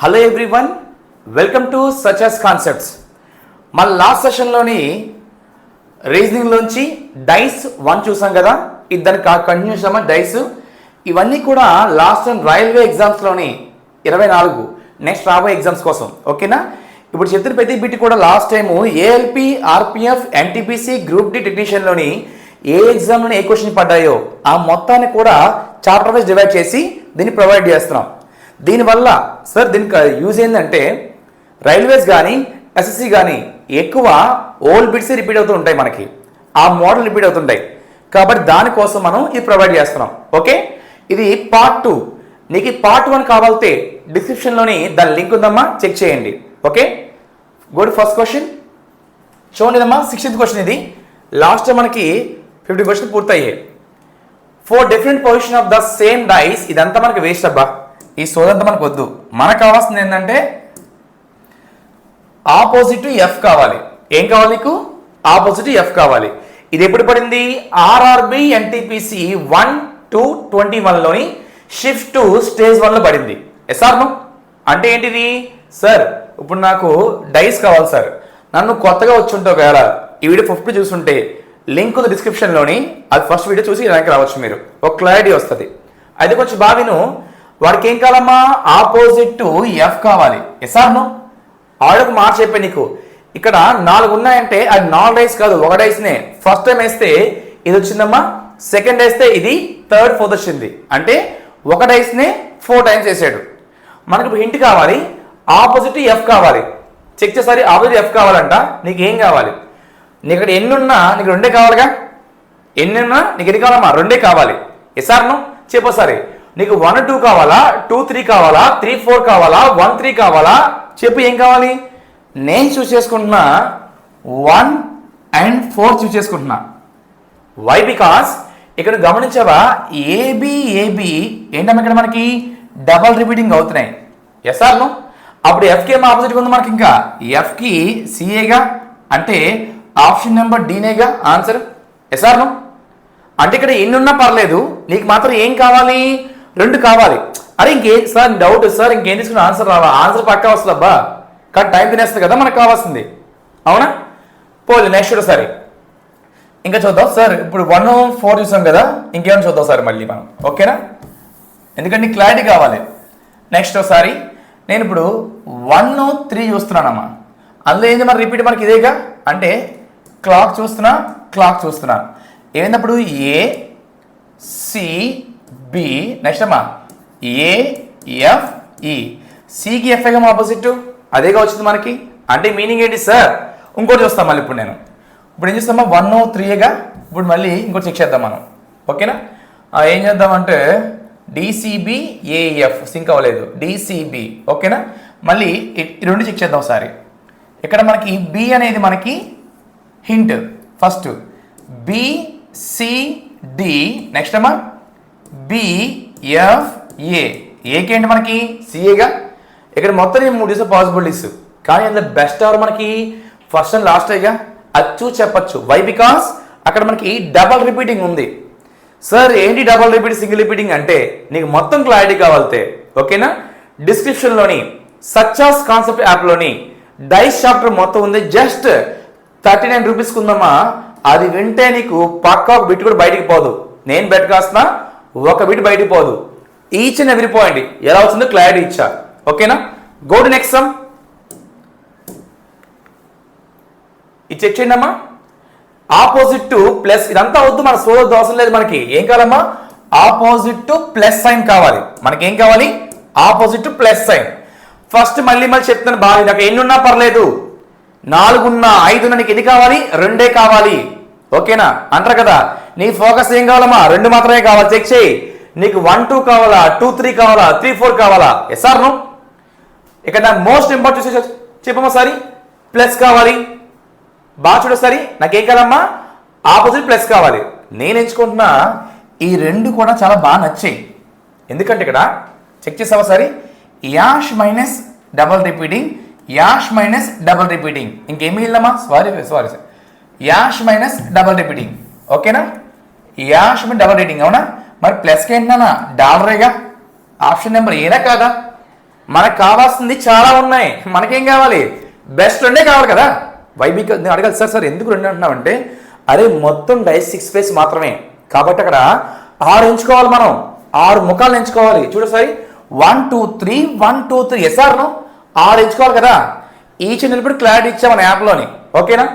Hello everyone, welcome to సచెస్ concepts. మన last సెషన్లోని రీజనింగ్లోంచి డైస్ 1 చూసాం కదా. దానికి కంటిన్యూషన్ డైస్ ఇవన్నీ కూడా లాస్ట్ టైం రైల్వే ఎగ్జామ్స్లోని 24 నెక్స్ట్ రాబోయే ఎగ్జామ్స్ కోసం. ఓకేనా? ఇప్పుడు చెప్పిన ప్రతి బిట్ కూడా last time ALP, RPF, NTPC, group D టెక్నీషియన్లోని ఏ ఎగ్జామ్లోని ఏ క్వశ్చన్ పడ్డాయో ఆ మొత్తాన్ని కూడా చాప్టర్ వైజ్ డివైడ్ చేసి దీన్ని ప్రొవైడ్ చేస్తున్నాం. దీనివల్ల సార్ దీనికి యూజ్ ఏంటంటే రైల్వేస్ కానీ ఎస్ఎస్సి కానీ ఎక్కువ ఓల్డ్ బిట్స్ రిపీట్ అవుతూ ఉంటాయి, మనకి ఆ మోడల్ రిపీట్ అవుతుంటాయి కాబట్టి దానికోసం మనం ఇది ప్రొవైడ్ చేస్తున్నాం. ఓకే, ఇది పార్ట్ 2. నీకు పార్ట్ 1 కావాలంటే డిస్క్రిప్షన్లోని దాని లింక్ ఉందమ్మా, చెక్ చేయండి. Okay, good. ఫస్ట్ క్వశ్చన్ చూడండిదమ్మా, 16th క్వశ్చన్. ఇది లాస్ట్ మనకి 50 క్వశ్చన్ పూర్తయ్యాయి. 4 different position of the same dice. ఇదంతా మనకి వేస్ట్ అబ్బా, ఈ సోదంతా మనకు వద్దు. మనకు కావాల్సింది ఏంటంటే ఆపోజిట్ ఎఫ్ కావాలి. ఏం కావాలి నీకు? ఆపోజిట్ ఎఫ్ కావాలి. ఇది ఎప్పుడు పడింది? ఆర్ఆర్బి ఎన్టీపీసీ 1-21లోని షిఫ్ట్ టు స్టేజ్ 1లో పడింది. ఎస్ఆర్ నో అంటే ఏంటిది? సార్ ఇప్పుడు నాకు డైస్ కావాలి సార్, నన్ను కొత్తగా వచ్చి ఉంటే ఒకవేళ ఈ వీడియో 50 చూసుంటే లింక్ ఉంది డిస్క్రిప్షన్లోని, అది ఫస్ట్ వీడియో చూసి దానికి రావచ్చు, మీరు ఒక క్లారిటీ వస్తుంది. అయితే కొంచెం బావిను వాడికి ఏం కావాలమ్మా? ఆపోజిట్ టు ఎఫ్ కావాలి. ఎస్ఆర్ నో ఆడకు మాట చెప్పే నీకు ఇక్కడ 4 ఉన్నాయంటే అది 4 డైస్ కాదు, 1 డైస్నే. ఫస్ట్ టైం వేస్తే ఇది వచ్చిందమ్మా, సెకండ్ వేస్తే ఇది, థర్డ్ 4th వచ్చింది. అంటే 1 డైస్నే 4 టైమ్స్ వేసాడు. మనకి ఇప్పుడు హింట్ కావాలి, ఆపోజిట్ ఎఫ్ కావాలి. చెక్ చేసారి ఆపోజిట్ ఎఫ్ కావాలంట. నీకు ఏం కావాలి? నీకు ఇక్కడ ఎన్ని ఉన్నా నీకు 2 కావాలిగా. ఎన్ని ఉన్నా నీకు ఎన్ని కావాలమ్మా? 2 కావాలి. ఎస్ఆర్ నో చెప్పోసారి. నీకు 1 2 కావాలా, 2 3 కావాలా, 3 4 కావాలా, 1 3 కావాలా? చెప్పు ఏం కావాలి? నేను చూస్ చేసుకుంటున్నా 1 and 4 చూస్ చేసుకుంటున్నా. వై? బికాస్ ఇక్కడ గమనించావా, ఏబి ఏబి ఏంటమ్మా ఇక్కడ మనకి డబల్ రిపీటింగ్ అవుతున్నాయి. ఎస్ఆర్ నో అప్పుడు ఎఫ్కి ఏమో ఆపోజిట్ ఉంది మనకి, ఇంకా ఎఫ్కి సిఏగా, అంటే ఆప్షన్ నెంబర్ డీనేగా ఆన్సర్. ఎస్ఆర్ నో అంటే ఇక్కడ ఎన్ని ఉన్నా పర్లేదు, నీకు మాత్రం ఏం కావాలి? 2 కావాలి. అరే ఇంకేం సార్ డౌట్ సార్, ఇంకేం తీసుకుని ఆన్సర్ రావా? ఆన్సర్ పక్కా వస్తుంది అబ్బా, కానీ టైం తినేస్తుంది కదా మనకు కావాల్సింది. అవునా? పోలే నెక్స్ట్ ఒకసారి ఇంకా చూద్దాం సార్. ఇప్పుడు 1 4 చూసాం కదా, ఇంకేమైనా చూద్దాం సార్ మళ్ళీ మనం. ఓకేనా? ఎందుకంటే క్లారిటీ కావాలి. నెక్స్ట్ ఒకసారి నేను ఇప్పుడు 1 3 చూస్తున్నానమ్మా. అందులో ఏంది మరి రిపీట్ మనకి ఇదేగా, అంటే క్లాక్ చూస్తున్నా. ఏమైనప్పుడు ఏ సి బి, నెక్స్ట్ అమ్మా ఏఎఫ్ఈ. సికి ఎఫ్ఐగా ఆపోజిట్ అదేగా వచ్చింది మనకి. అంటే మీనింగ్ ఏంటి సార్? ఇంకోటి చూస్తాం మళ్ళీ. ఇప్పుడు ఏం చేస్తామా? 1 3గా. ఇప్పుడు మళ్ళీ ఇంకోటి చెక్ చేద్దాం మనం. ఓకేనా? ఏం చేద్దామంటే డిసిబి ఏఎఫ్ సింక్ అవ్వలేదు, డిసిబి. ఓకేనా? మళ్ళీ ఈ 2 చెక్ చేద్దాం ఒకసారి. ఇక్కడ మనకి బి అనేది మనకి హింట్. ఫస్ట్ బిసిడి, నెక్స్ట్ అమ్మా బిఎఫ్ఏ. ఏకేంటి మనకి? సిఏగా. ఇక్కడ మొత్తం 3 పాసిబిలిటీస్, కానీ అందులో బెస్ట్ అవర్ మనకి ఫస్ట్ అండ్ లాస్ట్ అయ్యా. అది చూసి చెప్పచ్చు. వై? బికాస్ అక్కడ మనకి డబల్ రిపీటింగ్ ఉంది. సార్ ఏంటి డబల్ రిపీటింగ్, సింగిల్ రిపీటింగ్ అంటే నీకు మొత్తం క్లారిటీ కావాలితే ఓకేనా, డిస్క్రిప్షన్లోని సచెస్ కాన్సెప్ట్ యాప్లోని డైస్ చాప్టర్ మొత్తం ఉంది. జస్ట్ 39 రూపీస్కి ఉందమ్మా. అది వింటే నీకు పక్కా ఒక బిట్ కూడా బయటికి పోదు. నేను బెట్ కాస్తున్నా, ఒక బిట్ బయటికి పోదు. ఈచ్ అండ్ ఎవ్రీ పాయింట్ ఎలా వచ్చిందో క్లారిటీ ఇచ్చా. ఓకేనా? Go to next some. ఇది చెక్ చేయండి అమ్మా. ఆపోజిట్ టు ప్లస్, ఇదంతా వద్దు, మన సోదరు అవసరం లేదు. మనకి ఏం కావాలమ్మా? ఆపోజిట్ టు ప్లస్ సైన్ కావాలి. మనకి ఏం కావాలి? Opposite to plus sign. First మళ్ళీ చెప్తాను బాగా, నాకు ఎన్ని ఉన్నా పర్లేదు, 4 ఉన్నా 5 ఉన్నా నీకు ఎన్ని కావాలి? 2 కావాలి. ఓకేనా? అంటారు కదా, నీ ఫోకస్ ఏం కావాలమ్మా? 2 మాత్రమే కావాలి. చెక్ చేయి. నీకు 1 2 కావాలా, 2 3 కావాలా, 3 4 కావాలా? ఎస్ఆర్ నో ఇక్కడ నా మోస్ట్ ఇంపార్టెంట్ చెప్పమ్మా. సారీ ప్లస్ కావాలి. బాగా చూడసారి, నాకేం కావాలమ్మా? ఆపోజిట్ ప్లస్ కావాలి. నేను ఎంచుకుంటున్నా ఈ 2 కూడా చాలా బాగా నచ్చాయి. ఎందుకంటే ఇక్కడ చెక్ చేసావా sorry, hash minus double repeating, hash minus double repeating. ఇంకేం మిగిలిందమ్మా? Sorry sir, hash minus double repeating. ఓకేనా? Hash minus double repeating. అవునా? మరి ప్లస్కి ఏంటన్నా? డాలరేగా. ఆప్షన్ నెంబర్ ఏనా కాదా? మనకు కావాల్సింది చాలా ఉన్నాయి, మనకేం కావాలి? బెస్ట్ రెండే కావాలి కదా. వైబీకి నేను అడగాలి, సార్ ఎందుకు రెండు అంటున్నామంటే, అరే మొత్తం డైస్ 6 స్పేస్ మాత్రమే కాబట్టి అక్కడ 6 ఎంచుకోవాలి, మనం 6 ముఖాలను ఎంచుకోవాలి. చూడు సార్ 1 2 3 1 2 3 ఎస్ఆర్ను 6 ఎంచుకోవాలి కదా. ఈచ్ నిలబడి క్లారిటీ ఇచ్చా మన యాప్లోని, ఓకేనా?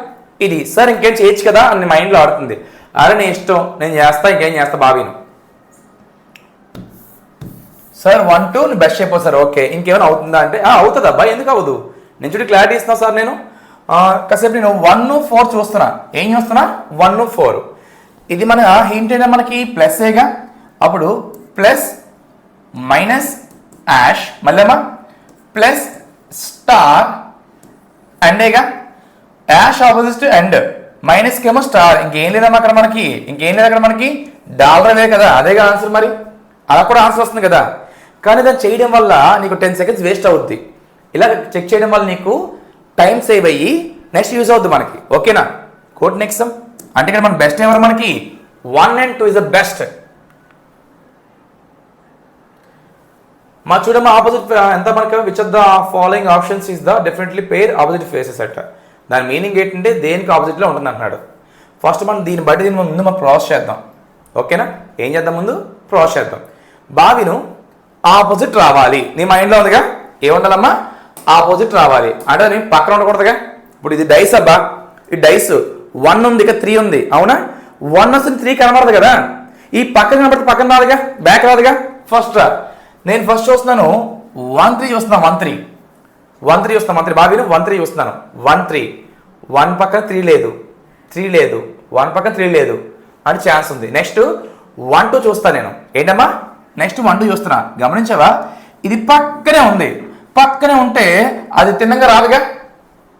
ఇది సార్ ఇంకేం చేయొచ్చు కదా అని మైండ్లో ఆడుతుంది. అరే నీ ఇష్టం, నేను చేస్తా, ఇంకేం చేస్తా బాబీను. సార్ 1 2 ని బెస్ట్ అయిపోయి సార్, ఓకే ఇంకేమైనా అవుతుందా అంటే అవుతుంది అబ్బా, ఎందుకు అవ్వదు? నేను చూడు క్లారిటీ ఇస్తున్నా సార్. నేను కాసేపు నేను 1 4 చూస్తున్నా. ఏం చూస్తున్నా? 1 4. ఇది మన హింట్ అయినా మనకి ప్లస్ఏగా, అప్పుడు ప్లస్ మైనస్ యాష్, మళ్ళేమా ప్లస్ స్టార్ అండేగా, యాష్ ఆపోజిట్ అండ్, మైనస్కి ఏమో స్టార్. ఇంకేం లేదమ్మా అక్కడ మనకి, ఇంకేం లేదు అక్కడ మనకి, డాలర్ కదా, అదేగా ఆన్సర్. మరి అలా కూడా ఆన్సర్ వస్తుంది కదా. కానీ దాన్ని చేయడం వల్ల నీకు 10 సెకండ్స్ వేస్ట్ అవుద్ది. ఇలా చెక్ చేయడం వల్ల నీకు టైం సేవ్ అయ్యి నెక్స్ట్ యూజ్ అవుద్ది మనకి, ఓకేనా? కోట్ నెక్స్ట్ అంటే ఇక్కడ మన బెస్ట్ ఎవరు మనకి? 1 and 2 ఇస్ ద బెస్ట్. మా చూడమ్మా ఆపోజిట్ ఎంత మనకి, which of the following options is the definitely pair opposite faces అట్ట. దాని మీనింగ్ ఏంటంటే దేనికి ఆపోజిట్లో ఉంటుంది అంటున్నాడు. ఫస్ట్ మనం దీన్ని బట్టి దీని ముందు మనం ప్రాసెస్ చేద్దాం, ఓకేనా? ఏం చేద్దాం ముందు? ప్రాసెస్ చేద్దాం. బావిను ఆపోజిట్ రావాలి, నీ మైండ్లో ఉందిగా, ఏముండాలమ్మా? ఆపోజిట్ రావాలి అంటే నేను పక్కన ఉండకూడదుగా. ఇప్పుడు ఇది డైస్ అబ్బా, ఈ డైస్ 1 ఉంది, ఇక 3 ఉంది, అవునా? 1 వస్తుంది, 3 కనబడదు కదా. ఈ పక్కన కనబడితే పక్కన రాదుగా, బ్యాక్ రాదుగా. ఫస్ట్ రా, నేను ఫస్ట్ చూస్తున్నాను 1 3 చూస్తున్నాను, 1 3 చూస్తున్నాను, 1 3 బాబీను 1 3 చూస్తున్నాను. 1 3 1 పక్కన 3 లేదు, 3 లేదు, 1 పక్కన 3 లేదు అని ఛాన్స్ ఉంది. నెక్స్ట్ 1 2 చూస్తాను నేను. ఏంటమ్మా? నెక్స్ట్ 1 2 చూస్తున్నా. గమనించావా? ఇది పక్కనే ఉంది, పక్కనే ఉంటే అది తిన్నంగా రాదుగా.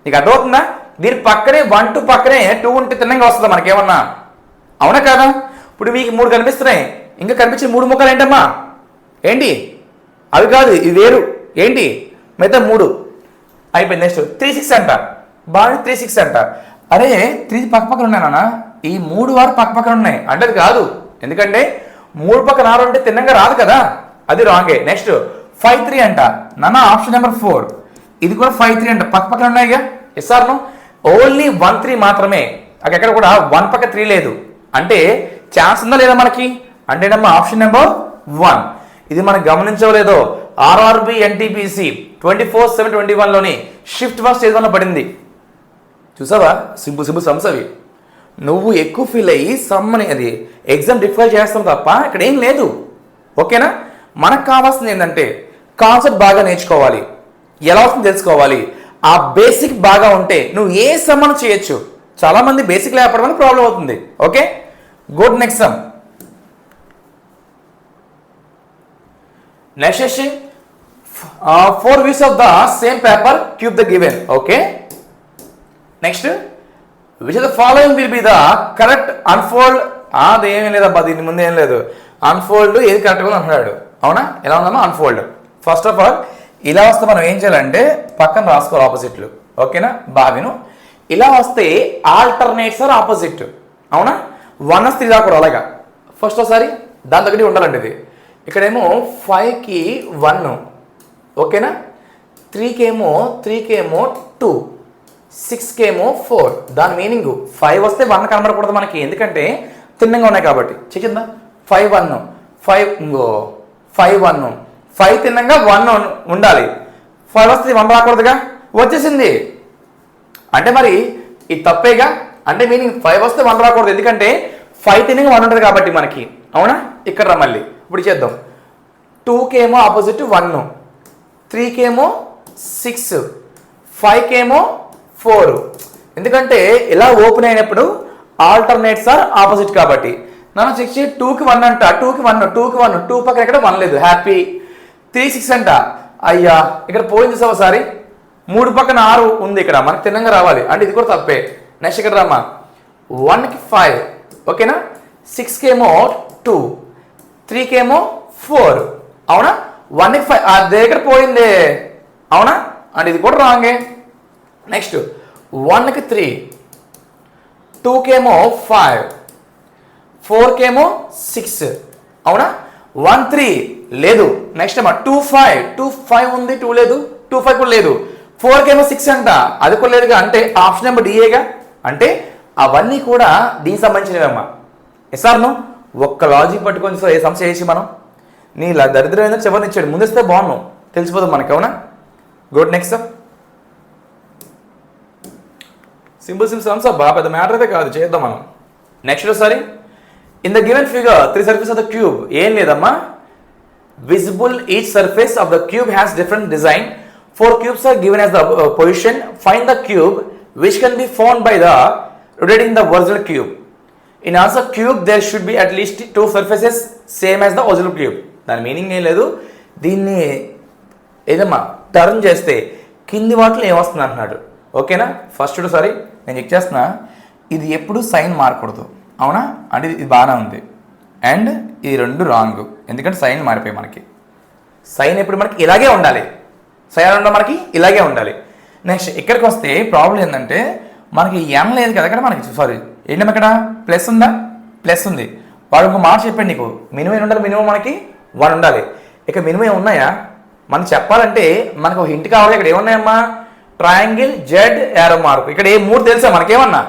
నీకు అర్థమవుతుందా? దీని పక్కనే 1 2 పక్కనే 2 ఉంటే తిన్నంగా వస్తుందా మనకేమన్నా? అవునా కాదా? ఇప్పుడు మీకు 3 కనిపిస్తున్నాయి, ఇంకా కనిపించే 3 ముక్కలు ఏంటమ్మా? ఏంటి? అవి కాదు, ఇవి వేరు. ఏంటి? మిగతా 3 అయిపోయింది. నెక్స్ట్ 3 6 అంట, బాగా 3 6 అంట. అరే 3 పక్క పక్కన ఉన్నాయన్నా, ఈ 3 వారు పక్క పక్కన ఉన్నాయి అంటే అది కాదు. ఎందుకంటే 3 పక్కన 6 ఉంటే తిన్నంగా రాదు కదా, అది రాంగే. నెక్స్ట్ 5 3 అంట నాన్న, ఆప్షన్ నెంబర్ 4. ఇది కూడా 5 3 అంట, పక్క పక్కన ఉన్నాయిగా. SR no? ఓన్లీ 1 3 మాత్రమే, అక్కడ కూడా 1 పక్క 3 లేదు. అంటే ఛాన్స్ ఉందా లేదా మనకి? అంటే ఆప్షన్ నెంబర్ 1. ఇది మనం గమనించలేదో, ఆర్ఆర్బి ఎన్టీపీసీ 24/7/21లోని షిఫ్ట్ 1 స్టేజ్ 1లో పడింది. చూసావా? సింపుల్ సమ్స్ అవి. నువ్వు ఎక్కువ ఫీల్ అయ్యి సమ్మని అది ఎగ్జామ్ డిఫైల్ చేస్తావు తప్ప ఇక్కడ ఏం లేదు, ఓకేనా? మనకు కావాల్సింది ఏంటంటే కాన్సెప్ట్ బాగా నేర్చుకోవాలి, ఎలా వస్తుందో తెలుసుకోవాలి. ఆ బేసిక్ బాగా ఉంటే నువ్వు ఏ సమ్మను చేయొచ్చు. చాలా మంది బేసిక్ లేకపోవడం వల్ల ప్రాబ్లం అవుతుంది. Okay, good. Next some. Next question, 4 views of the same paper, cube the given. Okay, next, which of the following will be the correct unfold? అదేమీ లేదబ్బా, దీని ముందు ఏం లేదు. అన్ఫోల్డ్ ఏది కరెక్ట్గా అంటున్నాడు, అవునా? ఎలా ఉందమ్మా? అన్ఫోల్డ్. ఫస్ట్ ఆఫ్ ఆల్ ఇలా వస్తే మనం ఏం చేయాలంటే పక్కన రాసుకోవాలి ఆపోజిట్లు, ఓకేనా? బావిను ఇలా వస్తే ఆల్టర్నేట్స్ ఆర్ ఆపోజిట్, అవునా? 1 3 రాకూడదు అలాగా. ఫస్ట్ ఒకసారి దాని దగ్గర ఉండాలండి. ఇది ఇక్కడేమో 5కి 1, ఓకేనా? 3కేమో 2, 6కేమో 4. దాని మీనింగ్ 5 వస్తే 1 కనబడకూడదు మనకి, ఎందుకంటే తిన్నంగా ఉన్నాయి కాబట్టి. చెక్కిందా? 5 1 5 5 1 5 తిన్నంగా 1 ఉండాలి. 5 వస్తే 1 రాకూడదుగా, వచ్చేసింది. అంటే మరి ఇది తప్పేగా. అంటే మీనింగ్ 5 వస్తే 1 రాకూడదు, ఎందుకంటే 5 తిన్నంగా 1 ఉంటుంది కాబట్టి మనకి, అవునా? ఇక్కడ రా మళ్ళీ ఇప్పుడు చేద్దాం. 2కేమో ఆపోజిట్ 1, 3కేమో 6, 5కేమో 4. ఎందుకంటే ఇలా ఓపెన్ అయినప్పుడు ఆల్టర్నేట్స్ ఆర్ ఆపోజిట్ కాబట్టి. నన్ను చెక్ చేసి 2కి 1 అంట, 2కి 1 2 పక్కన ఎక్కడ 1 లేదు, హ్యాపీ. 3 6 అంట, అయ్యా ఇక్కడ పోయింది సార్ ఒకసారి. 3 పక్కన 6 ఉంది, ఇక్కడ మనకు తిన్నంగా రావాలి అంటే ఇది కూడా తప్పే. నెక్స్ట్ ఇక్కడ రామ్మా, 1కి 5, ఓకేనా? 6కేమో 2, 3కేమో 4, అవునా? 1కి 5 అదే దగ్గర పోయిందే, అవునా? అంటే ఇది కూడా రాంగే. నెక్స్ట్ 1కి 3, 2కేమో 5, 4కేమో 6, అవునా? 1 3 లేదు. నెక్స్ట్ ఏమో 2 5 ఉంది, 2 లేదు, 2 5 కూడా లేదు. 4 ఏమో 6 అంట, అది కూడా లేదుగా. అంటే ఆప్షన్ నెంబర్ డిఏగా. అంటే అవన్నీ కూడా దీనికి సంబంధించినవేమ్మా. ఎస్ఆర్ను ఒక్క లాజిక్ పట్టుకొని సో ఏ సమస్య చేసి మనం నీ దరిద్రమైన చివరిని ఇచ్చాడు, ముందేస్తే బాగున్నావు, తెలిసిపోతుంది మనకి. అవునా? గుడ్. నెక్స్ట్ సింపుల్ సమ్స్ బాగా పెద్ద మ్యాటర్ అయితే కాదు, చేద్దాం మనం. నెక్స్ట్ ఒకసారి in the given figure 3 surfaces of the cube. ఏం లేదమ్మా, visible each surface of the cube has different design. 4 cubes are given as the position. Find the cube which can be found by the rotating the original cube. In also cube there should be at least 2 surfaces same as the original cube. దాని meaning ఏం లేదు, దీన్ని ఏదమ్మా turn చేస్తే కింది వాటిలో ఏమొస్తుంది అంటున్నాడు. ఓకేనా? ఫస్ట్ ఒకసారి నేను చెక్ చేస్తున్నా, ఇది ఎప్పుడు సైన్ మారకూడదు. అవునా? అంటే ఇది బాగానే ఉంది. అండ్ ఈ రెండు రాంగ్, ఎందుకంటే సైన్ మారిపోయి మనకి. సైన్ ఎప్పుడు మనకి ఇలాగే ఉండాలి, సైన్ ఉండడం మనకి ఇలాగే ఉండాలి. నెక్స్ట్ ఇక్కడికి వస్తే ప్రాబ్లం ఏంటంటే మనకి ఎన్ లేదు కదా ఇక్కడ మనకి. సారీ ఏంటమ్మా, ఇక్కడ ప్లస్ ఉందా? ప్లస్ ఉంది. వాడు ఇంకో మాట చెప్పండి నీకు, మినిమం ఉండాలి, మినిమం మనకి 1 ఉండాలి. ఇక మినిమం ఏమున్నాయా మనం చెప్పాలంటే మనకు ఒక హింట్ కావాలి. ఇక్కడ ఏమున్నాయమ్మా, ట్రయాంగిల్, జెడ్, యారో మార్క్. ఇక్కడ ఏ 3 తెలుసా మనకేమన్నా?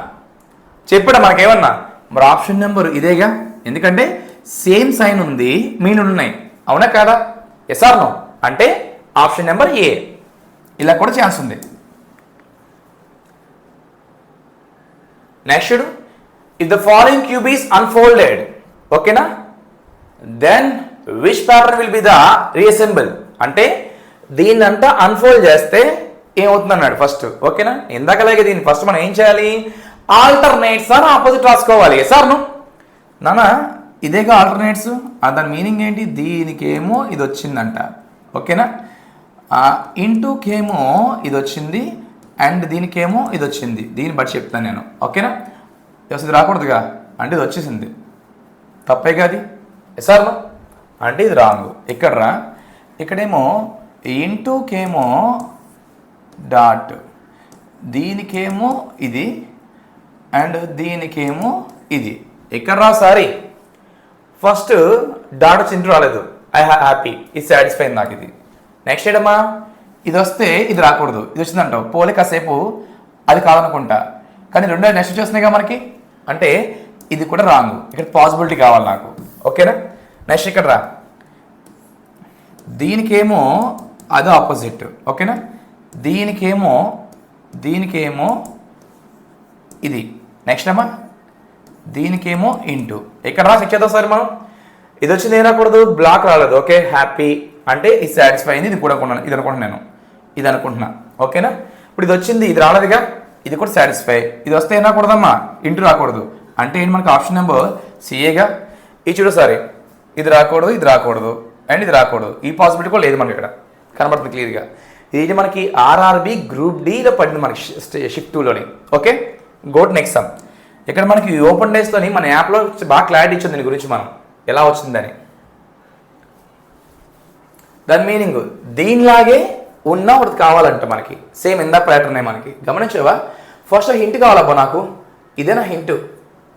చెప్పాడా మనకేమన్నా? మరి ఆప్షన్ నెంబర్ ఇదేగా, ఎందుకంటే సేమ్ సైన్ ఉంది, మీన్ ఉన్నాయి. అవునా కాదా? S are no? అంటే ఆప్షన్ నెంబర్ ఏ. ఇలా కూడా ఛాన్స్ ఉంది. Next, if the following cube is unfolded, ఓకేనా, then which pattern will be the reassemble. అంటే దీన్నంతా అన్ఫోల్డ్ చేస్తే ఏమవుతుంది అన్నాడు ఫస్ట్. ఓకేనా? ఇందాకలాగే దీన్ని ఫస్ట్ మనం ఏం చేయాలి, ఆల్టర్నేట్స్ అని ఆపోజిట్ రాసుకోవాలి. సార్ నాన్న ఇదేగా ఆల్టర్నేట్స్, దాని మీనింగ్ ఏంటి, దీనికేమో ఇది వచ్చిందంట. ఓకేనా? ఇంటూకేమో ఇది వచ్చింది అండ్ దీనికేమో ఇది వచ్చింది. దీన్ని బట్టి చెప్తాను నేను. ఓకేనా? ఇది రాకూడదుగా, అంటే ఇది వచ్చేసింది, తప్పేగా అది. సార్ అంటే ఇది రాంగ్. ఇక్కడ రా, ఇక్కడేమో ఇంటూకేమో డాట్, దీనికేమో ఇది అండ్ దీనికేమో ఇది. ఇక్కడ రా సారీ, ఫస్ట్ డాట్ వచ్చి ఇంటూ రాలేదు, ఐ హ్యాపీ, ఇది సాటిస్ఫై నాకు ఇది. నెక్స్ట్ ఏడమ్మా, ఇది వస్తే ఇది రాకూడదు, ఇది వచ్చిందంటావు, పోలే కాసేపు అది కాదనుకుంటా, కానీ రెండో నెక్స్ట్ వచ్చేస్తున్నాయిగా మనకి, అంటే ఇది కూడా రాంగ్. ఇక్కడ పాసిబిలిటీ కావాలి నాకు. ఓకేనా? నెక్స్ట్ ఇక్కడ రా, దీనికేమో అది ఆపోజిట్. ఓకేనా? దీనికేమో ఇది. నెక్స్ట్ అమ్మా, దీనికేమో ఇంటూ. ఇక్కడ రా చెక్ చేద్దాం సార్ మనం. ఇది వచ్చింది ఏం రాకూడదు, బ్లాక్ రాలేదు. ఓకే, హ్యాపీ అంటే ఇది సాటిస్ఫై అయింది. ఇది కూడా అనుకున్నాను, ఇది అనుకుంటున్నాను, ఇది అనుకుంటున్నా. ఓకేనా? ఇప్పుడు ఇది వచ్చింది, ఇది రాలేదుగా, ఇది కూడా సాటిస్ఫై. ఇది వస్తే ఏం రాకూడదమ్మా, ఇంటూ రాకూడదు. అంటే ఏంటి మనకి ఆప్షన్ నెంబర్ సిఏగా. ఇది చూడు సారీ, ఇది రాకూడదు, ఇది రాకూడదు అండ్ ఇది రాకూడదు. ఈ పాసిబిలిటీ కూడా లేదు మనకి, ఇక్కడ కనబడుతుంది క్లియర్గా. ఇది మనకి ఆర్ఆర్బి గ్రూప్ డిలో పడింది మనకి షిఫ్ట్ 2లోని. Okay, got next sum. ఇక్కడ మనకి ఓపెన్ డేస్లోని మన యాప్లో బాగా క్లారిటీ ఇచ్చింది దీని గురించి, మనం ఎలా వచ్చిందని. దాని మీనింగ్ దీనిలాగే ఉన్న ఒకటి కావాలంట మనకి, సేమ్ ఇందా ప్యాటర్న్ మనకి. గమనించావా? ఫస్ట్ హింట్ కావాలబ్బా నాకు, ఇదేనా హింట్,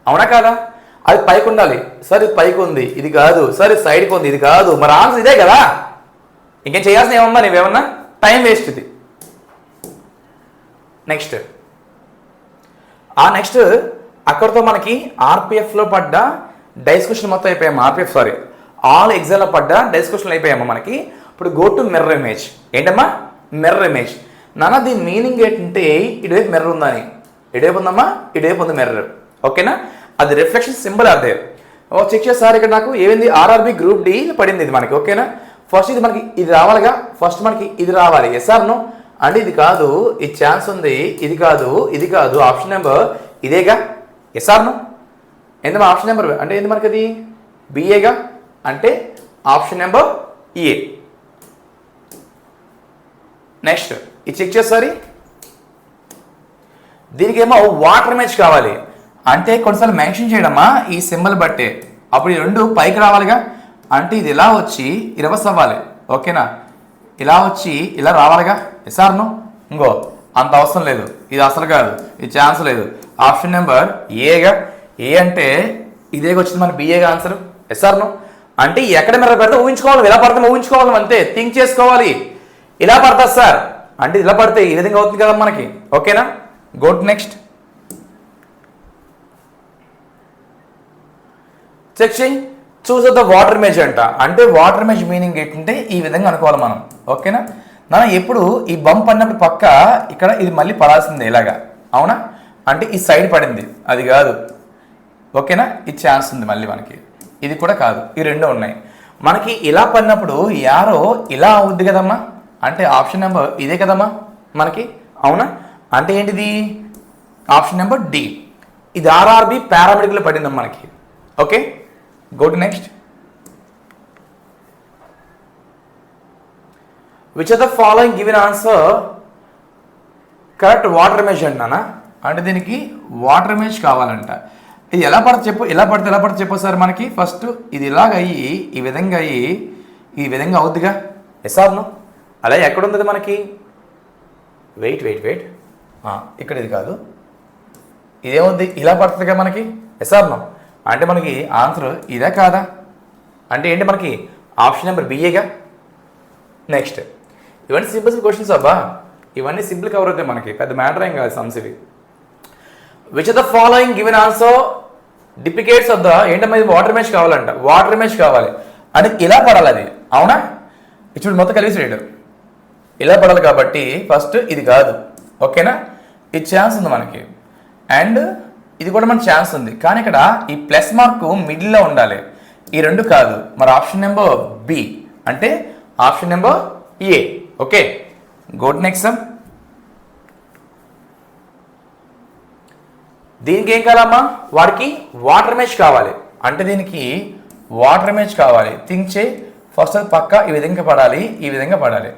అవునా కాదా? అది పైకి ఉండాలి, సరే ఇది పైకి ఉంది, ఇది కాదు, సరే సైడ్కి ఉంది, ఇది కాదు. మరి ఆన్సర్ ఇదే కదా, ఇంకేం చేయాల్సిన ఏమన్నా, నీవేమన్నా టైం వేస్ట్ ఇది. నెక్స్ట్ అక్కడితో మనకి ఆర్పిఎఫ్లో పడ్డ డైస్ క్వశ్చన్ మొత్తం అయిపోయాము. ఆర్పిఎఫ్ సారీ, ఆల్ ఎగ్జామ్లో పడ్డ డైస్ క్వశ్చన్లు అయిపోయాము మనకి. ఇప్పుడు గో టు మిర్రర్ ఇమేజ్. ఏంటమ్మా? Mirror image. నాన్న దీని మీనింగ్ ఏంటంటే ఇటువైపు మిర్రర్ ఉందని, ఇటువైపు ఉందమ్మా, ఇటువైపు ఉంది మిర్రర్. ఓకేనా? అది రిఫ్లెక్షన్ సింబల్ అదే. చెక్ చేస్తారు ఇక్కడ నాకు ఏమైంది, ఆర్ఆర్బి గ్రూప్ డి పడింది ఇది మనకి. ఓకేనా? ఫస్ట్ ఇది మనకి ఇది రావాలిగా, ఫస్ట్ మనకి ఇది రావాలి. Yes are no? అంటే ఇది కాదు, ఇది ఛాన్స్ ఉంది, ఇది కాదు, ఇది కాదు. ఆప్షన్ నెంబర్ ఇదేగా. Yes are no? ఏందమ్మా ఆప్షన్ నెంబర్ అంటే ఏంది మనకి, అది బిఏగా. అంటే ఆప్షన్ నెంబర్ ఏ. నెక్స్ట్ ఇది చెక్ చేస్తారు. దీనికేమో వాటర్ ఇమేజ్ కావాలి, అంటే కొన్నిసార్లు మెన్షన్ చేయడమా ఈ సింబల్ బట్టే. అప్పుడు ఈ రెండు పైకి రావాలిగా, అంటే ఇది ఇలా వచ్చి రివర్స్ అవ్వాలి. ఓకేనా? ఇలా వచ్చి ఇలా రావాలిగా. Yes are no? ఇంకో అంత అవసరం లేదు, ఇది అసలు కాదు, ఇది ఛాన్స్ లేదు. ఆప్షన్ నెంబర్ ఏగా. ఏ అంటే ఇదేగా వచ్చింది మన బిఏగా ఆన్సర్. Yes are no? అంటే ఎక్కడ మిర్రర్ పెడితే ఊహించుకోవాలి, ఇలా పడితే ఊహించుకోవాలి, అంతే, థింక్ చేసుకోవాలి. ఇలా పడుతుంది సార్ అంటే ఇలా పడితే ఈ విధంగా అవుతుంది కదా మనకి. ఓకేనా, గో టు నెక్స్ట్. చెక్ చేయి. చూస్ ద వాటర్ ఇమేజ్ అంట. అంటే వాటర్ ఇమేజ్ మీనింగ్ ఏంటంటే ఈ విధంగా అనుకోవాలి మనం. ఓకేనా, మనం ఎప్పుడు ఈ బంప్ పడినప్పుడు పక్క ఇక్కడ ఇది మళ్ళీ పడాల్సిందే ఇలాగా, అవునా? అంటే ఈ సైడ్ పడింది, అది కాదు. ఓకేనా, ఈ ఛాన్స్ ఉంది మళ్ళీ మనకి. ఇది కూడా కాదు, ఈ రెండు ఉన్నాయి మనకి. ఇలా పడినప్పుడు యారో ఇలా అవుద్ది కదమ్మా, అంటే ఆప్షన్ నెంబర్ ఇదే కదమ్మా మనకి, అవునా? అంటే ఏంటిది? Option number D. ఇది ఆర్ఆర్బి పారామెడికల్లో పడిందమ్మా మనకి. Okay, go to next. Which are the following given answer correct water image అంటున్నానా? అంటే దీనికి వాటర్ ఇమేజ్ కావాలంట. ఇది ఎలా పడితే చెప్పు, ఎలా పడితే ఎలా పడితే చెప్పు సార్ మనకి. ఫస్ట్ ఇది ఇలాగ అయ్యి ఈ విధంగా అయ్యి ఈ విధంగా అవుద్దిగా, ఎస్ ఆర్ నో? అలా ఎక్కడ ఉంది మనకి? వెయిట్ వెయిట్ వెయిట్, ఇక్కడ ఇది కాదు, ఇదేముంది ఇలా పడుతుందిగా మనకి, ఎస్ ఆర్ నో? అంటే మనకి ఆన్సర్ ఇదే కాదా? అంటే ఏంటి మనకి? ఆప్షన్ నెంబర్ బిఏగా. నెక్స్ట్, ఇవన్నీ సింపుల్ క్వశ్చన్స్ అబ్బా, ఇవన్నీ సింపుల్ కవర్ అవుతాయి మనకి, పెద్ద మ్యాటర్ ఏం కాదు సమ్స్ ఇవి. Which are the following given answer duplicates of the ఏంటమ్మా, ఇది వాటర్ ఇమేజ్ కావాలంట. వాటర్ ఇమేజ్ కావాలి అంటే ఇలా పడాలి అది, అవునా? ఇప్పుడు మొత్తం కలిసి రేడు ఇలా పడాలి కాబట్టి ఫస్ట్ ఇది కాదు. ఓకేనా, ఇది ఛాన్స్ ఉంది మనకి, అండ్ ఇది కూడా మనకి ఛాన్స్ ఉంది. కానీ ఇక్కడ ఈ ప్లస్ మార్క్ మిడిల్లో ఉండాలి, ఈ రెండు కాదు. మరి ఆప్షన్ నెంబర్ బి అంటే option number A. Okay, go to next some. దీనికి ఏం కావాలమ్మా? వాడికి వాటర్ ఇమేజ్ కావాలి. అంటే దీనికి వాటర్ ఇమేజ్ కావాలి. థింక్ చేయి. ఫస్ట్ అది పక్క ఈ విధంగా పడాలి, ఈ విధంగా పడాలి.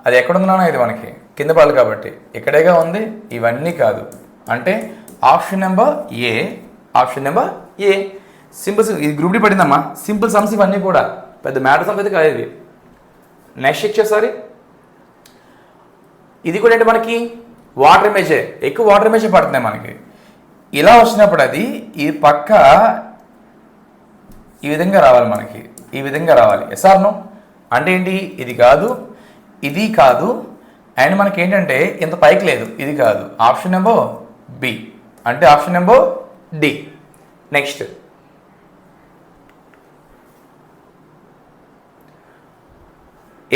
అది ఎక్కడ ఉందన్నా ఇది మనకి కింద పడాలి కాబట్టి ఇక్కడేగా ఉంది, ఇవన్నీ కాదు. అంటే ఆప్షన్ నెంబర్ ఏ, ఆప్షన్ నెంబర్ ఏ. సింపుల్స్, ఇది గ్రూప్ డి పడిందమ్మా. సింపుల్ సమ్స్ ఇవన్నీ కూడా, పెద్ద మ్యాటర్ సమ్ అయితే కాదు ఇది. నెక్స్ట్ ఇచ్చేసారి ఇది కూడా ఏంటి మనకి వాటర్ ఇమేజే, ఎక్కువ వాటర్ ఇమేజే పడుతున్నాయి మనకి. ఇలా వచ్చినప్పుడు అది ఈ పక్క ఈ విధంగా రావాలి మనకి, ఈ విధంగా రావాలి, ఎస్ ఆర్ నో? అంటే ఏంటి? ఇది కాదు, ఇది కాదు, అండ్ మనకి ఏంటంటే ఇంత పైకి లేదు, ఇది కాదు. ఆప్షన్ నెంబర్ బి అంటే ఆప్షన్ నెంబర్ డి. నెక్స్ట్,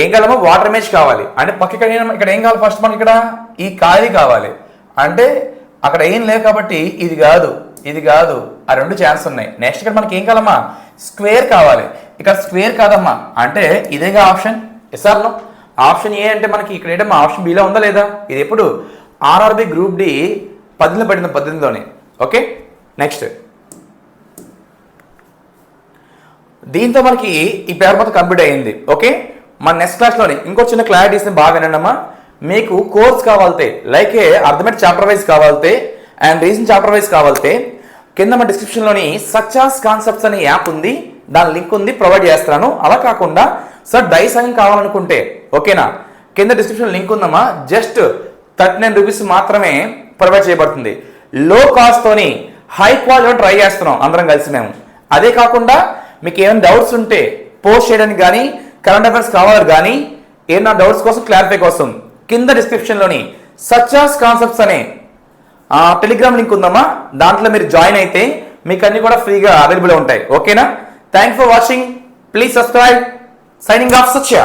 ఏం కావాలమ్మా? వాటర్ ఇమేజ్ కావాలి. అంటే పక్క ఇక్కడ ఏం కావాలి? ఫస్ట్ మనకి ఇక్కడ ఈ ఖాళీ కావాలి. అంటే అక్కడ ఏం లేవు కాబట్టి ఇది కాదు, ఇది కాదు, ఆ రెండు ఛాన్స్ ఉన్నాయి. నెక్స్ట్ ఇక్కడ మనకి ఏం కావాలమ్మా? స్క్వేర్ కావాలి. ఇక్కడ స్క్వేర్ కాదమ్మా, అంటే ఇదేగా option, yes are no? Option A అంటే మనకి ఇక్కడ ఏంటమ్మా? ఆప్షన్ బిలో ఉందా లేదా? ఇది ఎప్పుడు ఆర్ఆర్బి గ్రూప్ డి 10లో పడింది, 18లోనే. Okay, next. దీంతో మనకి ఈ పేపర్ మొత్తం కంప్లీట్ అయ్యింది. ఓకే, మన నెక్స్ట్ క్లాస్లోని ఇంకో చిన్న క్లారిటీ ఇస్తే బాగా వినండమ్మా. మీకు కోర్స్ కావాలితే లైక్ అర్థమెట్ చాప్టర్ వైజ్ కావాలితే అండ్ రీజన్ చాప్టర్ వైజ్ కావాలితే కింద మన డిస్క్రిప్షన్లోని సక్సెస్ కాన్సెప్ట్స్ అనే యాప్ ఉంది, దాని లింక్ ఉంది, ప్రొవైడ్ చేస్తాను. అలా కాకుండా సార్ డై సగం కావాలనుకుంటే ఓకేనా, కింద డిస్క్రిప్షన్ లింక్ ఉందమ్మా. జస్ట్ 39 రూపీస్ మాత్రమే ప్రొవైడ్ చేయబడుతుంది. లో కాస్ట్తోని హై క్వాలిటీ ట్రై చేస్తున్నాం అందరం కలిసి మేము. అదే కాకుండా మీకు ఏమైనా డౌట్స్ ఉంటే పోస్ట్ చేయడానికి కానీ, కరెంట్ అఫైర్స్ కావాలి కానీ, ఏమైనా డౌట్స్ కోసం క్లారిఫై కోసం కింద డిస్క్రిప్షన్లోని సక్సెస్ కాన్సెప్ట్స్ అనే టెలిగ్రామ్ లింక్ ఉందమ్మా. దాంట్లో మీరు జాయిన్ అయితే మీకు అన్ని కూడా ఫ్రీగా అవైలబుల్ ఉంటాయి. ఓకేనా, thanks for watching. Please subscribe. Signing off Satya.